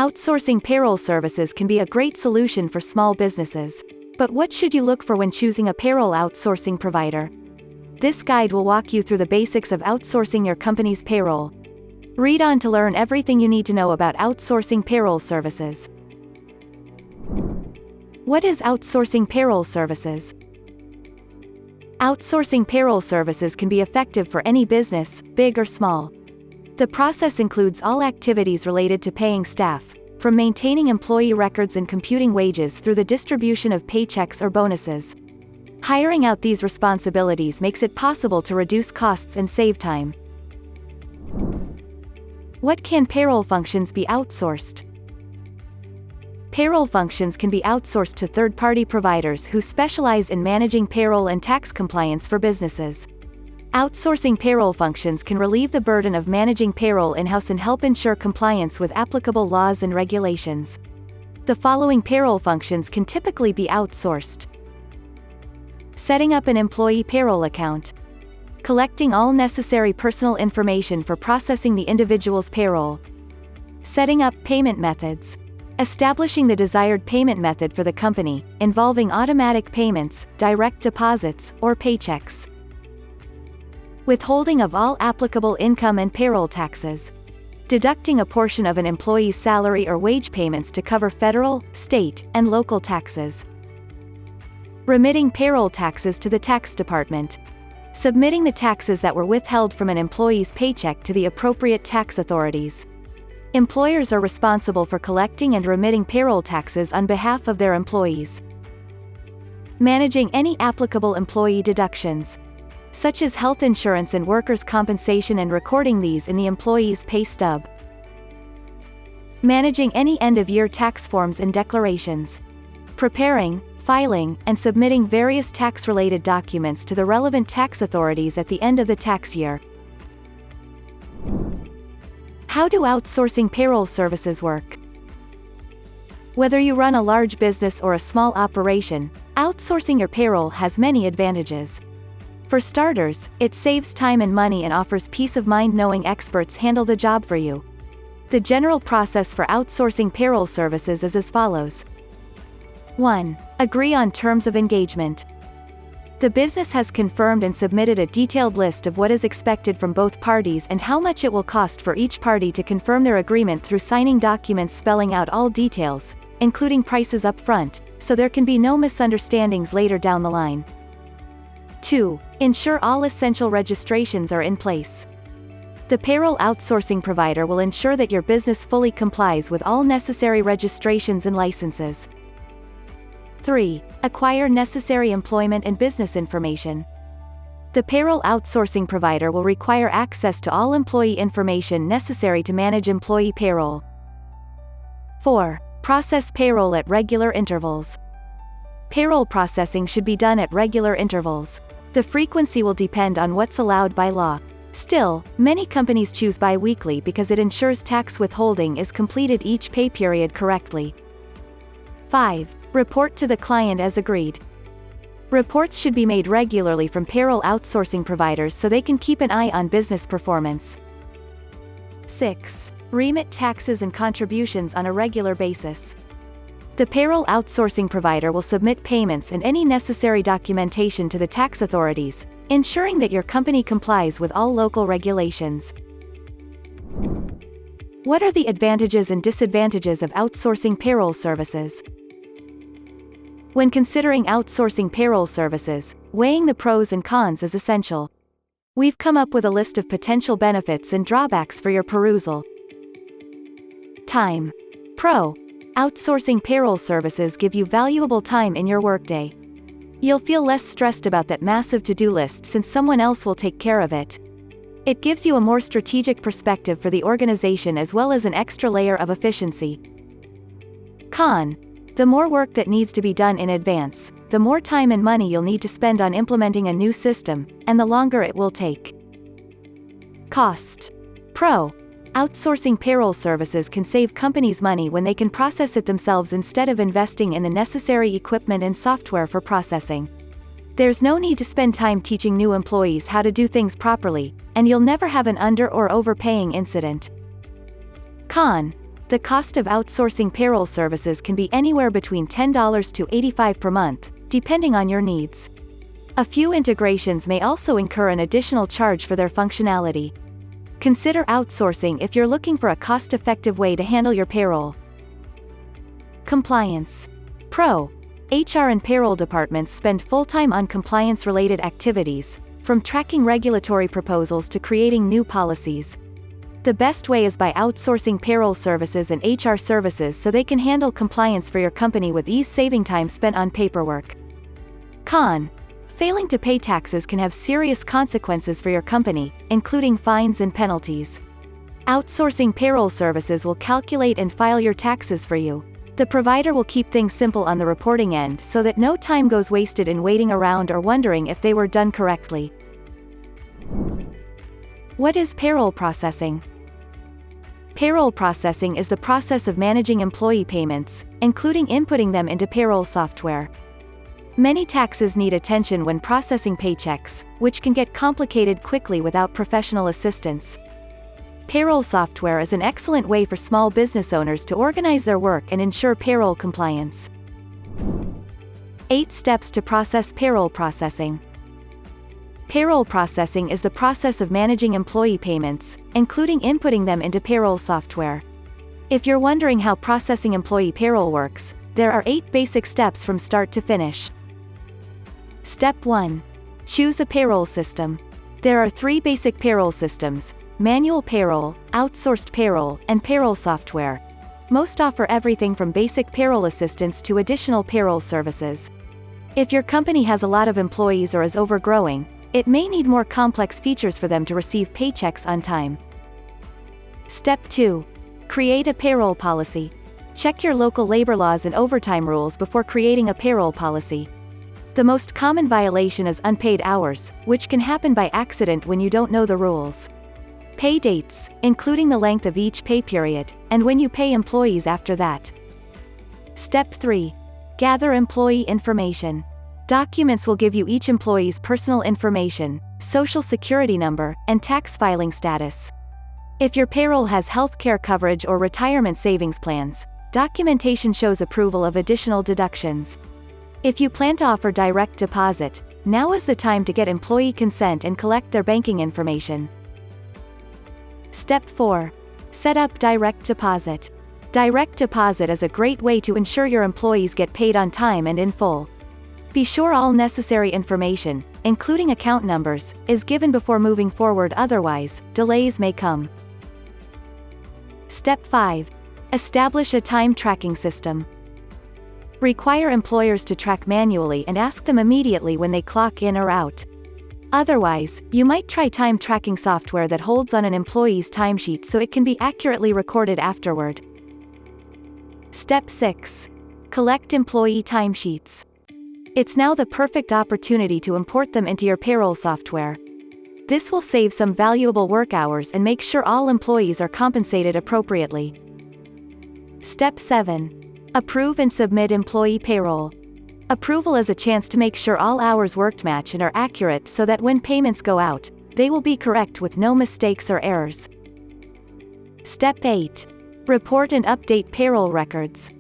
Outsourcing payroll services can be a great solution for small businesses. But what should you look for when choosing a payroll outsourcing provider? This guide will walk you through the basics of outsourcing your company's payroll. Read on to learn everything you need to know about outsourcing payroll services. What is outsourcing payroll services? Outsourcing payroll services can be effective for any business, big or small. The process includes all activities related to paying staff, from maintaining employee records and computing wages through the distribution of paychecks or bonuses. Hiring out these responsibilities makes it possible to reduce costs and save time. What can payroll functions be outsourced? Payroll functions can be outsourced to third-party providers who specialize in managing payroll and tax compliance for businesses. Outsourcing payroll functions can relieve the burden of managing payroll in-house and help ensure compliance with applicable laws and regulations. The following payroll functions can typically be outsourced: setting up an employee payroll account, collecting all necessary personal information for processing the individual's payroll, setting up payment methods, establishing the desired payment method for the company, involving automatic payments, direct deposits, or paychecks, withholding of all applicable income and payroll taxes, deducting a portion of an employee's salary or wage payments to cover federal, state, and local taxes, remitting payroll taxes to the tax department, submitting the taxes that were withheld from an employee's paycheck to the appropriate tax authorities. Employers are responsible for collecting and remitting payroll taxes on behalf of their employees. Managing any applicable employee deductions, such as health insurance and workers' compensation, and recording these in the employee's pay stub. Managing any end-of-year tax forms and declarations. Preparing, filing, and submitting various tax-related documents to the relevant tax authorities at the end of the tax year. How do outsourcing payroll services work? Whether you run a large business or a small operation, outsourcing your payroll has many advantages. For starters, it saves time and money and offers peace of mind knowing experts handle the job for you. The general process for outsourcing payroll services is as follows. 1. Agree on terms of engagement. The business has confirmed and submitted a detailed list of what is expected from both parties and how much it will cost for each party to confirm their agreement through signing documents spelling out all details, including prices up front, so there can be no misunderstandings later down the line. 2. Ensure all essential registrations are in place. The payroll outsourcing provider will ensure that your business fully complies with all necessary registrations and licenses. 3. Acquire necessary employment and business information. The payroll outsourcing provider will require access to all employee information necessary to manage employee payroll. 4. Process payroll at regular intervals. Payroll processing should be done at regular intervals. The frequency will depend on what's allowed by law. Still, many companies choose bi-weekly because it ensures tax withholding is completed each pay period correctly. 5. Report to the client as agreed. Reports should be made regularly from payroll outsourcing providers so they can keep an eye on business performance. 6. Remit taxes and contributions on a regular basis. The payroll outsourcing provider will submit payments and any necessary documentation to the tax authorities, ensuring that your company complies with all local regulations. What are the advantages and disadvantages of outsourcing payroll services? When considering outsourcing payroll services, weighing the pros and cons is essential. We've come up with a list of potential benefits and drawbacks for your perusal. Time. Pro. Outsourcing payroll services give you valuable time in your workday. You'll feel less stressed about that massive to-do list since someone else will take care of it. It gives you a more strategic perspective for the organization as well as an extra layer of efficiency. Con. The more work that needs to be done in advance, the more time and money you'll need to spend on implementing a new system, and the longer it will take. Cost. Pro. Outsourcing payroll services can save companies money when they can process it themselves instead of investing in the necessary equipment and software for processing. There's no need to spend time teaching new employees how to do things properly, and you'll never have an under or overpaying incident. Con. The cost of outsourcing payroll services can be anywhere between $10 to $85 per month, depending on your needs. A few integrations may also incur an additional charge for their functionality. Consider outsourcing if you're looking for a cost-effective way to handle your payroll. Compliance. Pro. HR and payroll departments spend full time on compliance-related activities, from tracking regulatory proposals to creating new policies. The best way is by outsourcing payroll services and HR services so they can handle compliance for your company with ease, saving time spent on paperwork. Con. Failing to pay taxes can have serious consequences for your company, including fines and penalties. Outsourcing payroll services will calculate and file your taxes for you. The provider will keep things simple on the reporting end so that no time goes wasted in waiting around or wondering if they were done correctly. What is payroll processing? Payroll processing is the process of managing employee payments, including inputting them into payroll software. Many taxes need attention when processing paychecks, which can get complicated quickly without professional assistance. Payroll software is an excellent way for small business owners to organize their work and ensure payroll compliance. 8 steps to process payroll processing. Payroll processing is the process of managing employee payments, including inputting them into payroll software. If you're wondering how processing employee payroll works, there are 8 basic steps from start to finish. Step 1. Choose a payroll system. There are 3 basic payroll systems: manual payroll, outsourced payroll, and payroll software. Most offer everything from basic payroll assistance to additional payroll services. If your company has a lot of employees or is overgrowing, it may need more complex features for them to receive paychecks on time. Step 2. Create a payroll policy. Check your local labor laws and overtime rules before creating a payroll policy. The most common violation is unpaid hours, which can happen by accident when you don't know the rules. Pay dates, including the length of each pay period, and when you pay employees after that. Step 3. Gather employee information. Documents will give you each employee's personal information, social security number, and tax filing status. If your payroll has healthcare coverage or retirement savings plans, documentation shows approval of additional deductions. If you plan to offer direct deposit, now is the time to get employee consent and collect their banking information. Step 4. Set up direct deposit. Direct deposit is a great way to ensure your employees get paid on time and in full. Be sure all necessary information, including account numbers, is given before moving forward, otherwise, delays may come. Step 5. Establish a time tracking system. Require employers to track manually and ask them immediately when they clock in or out. Otherwise, you might try time tracking software that holds on an employee's timesheet so it can be accurately recorded afterward. Step 6. Collect employee timesheets. It's now the perfect opportunity to import them into your payroll software. This will save some valuable work hours and make sure all employees are compensated appropriately. Step 7. Approve and submit employee payroll. Approval is a chance to make sure all hours worked match and are accurate so that when payments go out, they will be correct with no mistakes or errors. Step 8. Report and update payroll records.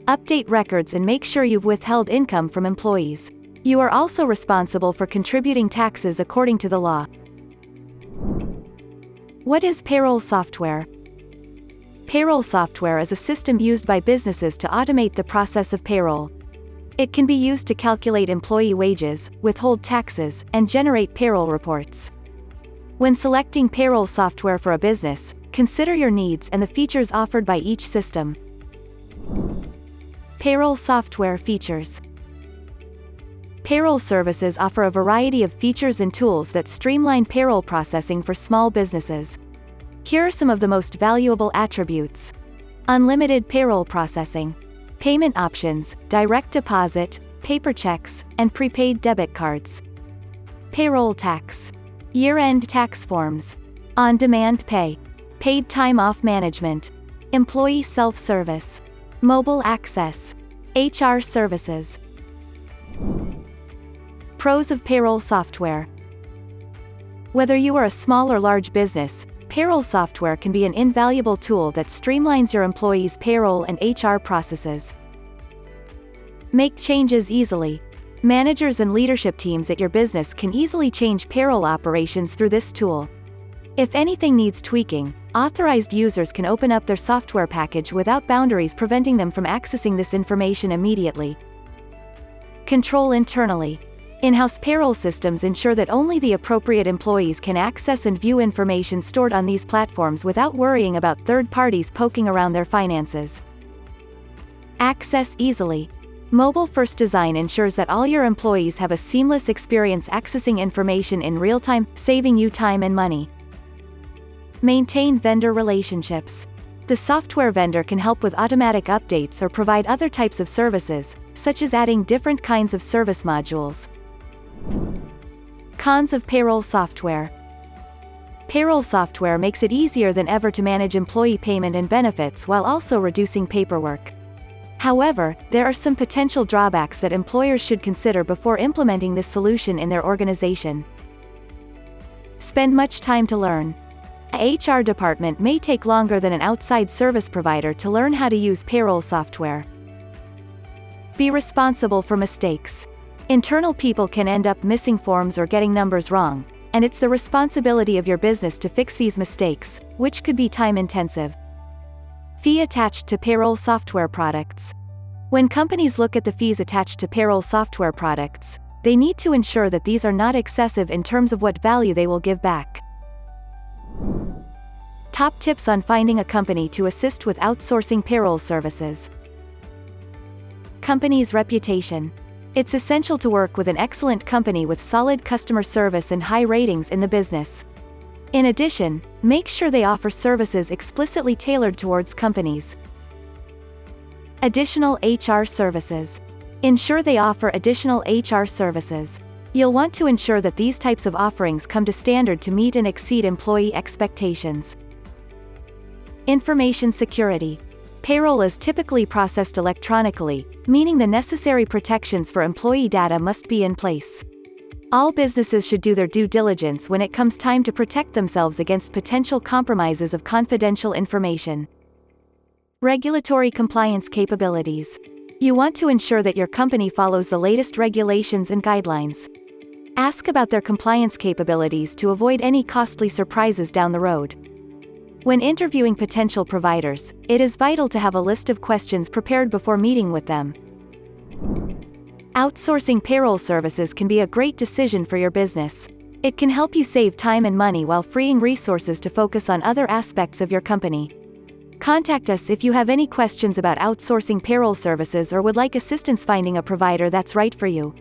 Update records and make sure you've withheld income from employees. You are also responsible for contributing taxes according to the law. What is payroll software? Payroll software is a system used by businesses to automate the process of payroll. It can be used to calculate employee wages, withhold taxes, and generate payroll reports. When selecting payroll software for a business, consider your needs and the features offered by each system. Payroll software features. Payroll services offer a variety of features and tools that streamline payroll processing for small businesses. Here are some of the most valuable attributes. Unlimited payroll processing. Payment options, direct deposit, paper checks, and prepaid debit cards. Payroll tax. Year-end tax forms. On-demand pay. Paid time off management. Employee self-service. Mobile access. HR services. Pros of payroll software. Whether you are a small or large business, payroll software can be an invaluable tool that streamlines your employees' payroll and HR processes. Make changes easily. Managers and leadership teams at your business can easily change payroll operations through this tool. If anything needs tweaking, authorized users can open up their software package without boundaries preventing them from accessing this information immediately. Control internally. In-house payroll systems ensure that only the appropriate employees can access and view information stored on these platforms without worrying about third parties poking around their finances. Access easily. Mobile-first design ensures that all your employees have a seamless experience accessing information in real time, saving you time and money. Maintain vendor relationships. The software vendor can help with automatic updates or provide other types of services, such as adding different kinds of service modules. Cons of payroll software. Payroll software makes it easier than ever to manage employee payment and benefits while also reducing paperwork. However, there are some potential drawbacks that employers should consider before implementing this solution in their organization. Spend much time to learn. A HR department may take longer than an outside service provider to learn how to use payroll software. Be responsible for mistakes. Internal people can end up missing forms or getting numbers wrong, and it's the responsibility of your business to fix these mistakes, which could be time-intensive. Fee attached to payroll software products. When companies look at the fees attached to payroll software products, they need to ensure that these are not excessive in terms of what value they will give back. Top tips on finding a company to assist with outsourcing payroll services. Company's reputation. It's essential to work with an excellent company with solid customer service and high ratings in the business. In addition, make sure they offer services explicitly tailored towards companies. Additional HR services. Ensure they offer additional HR services. You'll want to ensure that these types of offerings come to standard to meet and exceed employee expectations. Information security. Payroll is typically processed electronically, meaning the necessary protections for employee data must be in place. All businesses should do their due diligence when it comes time to protect themselves against potential compromises of confidential information. Regulatory compliance capabilities. You want to ensure that your company follows the latest regulations and guidelines. Ask about their compliance capabilities to avoid any costly surprises down the road. When interviewing potential providers, it is vital to have a list of questions prepared before meeting with them. Outsourcing payroll services can be a great decision for your business. It can help you save time and money while freeing resources to focus on other aspects of your company. Contact us if you have any questions about outsourcing payroll services or would like assistance finding a provider that's right for you.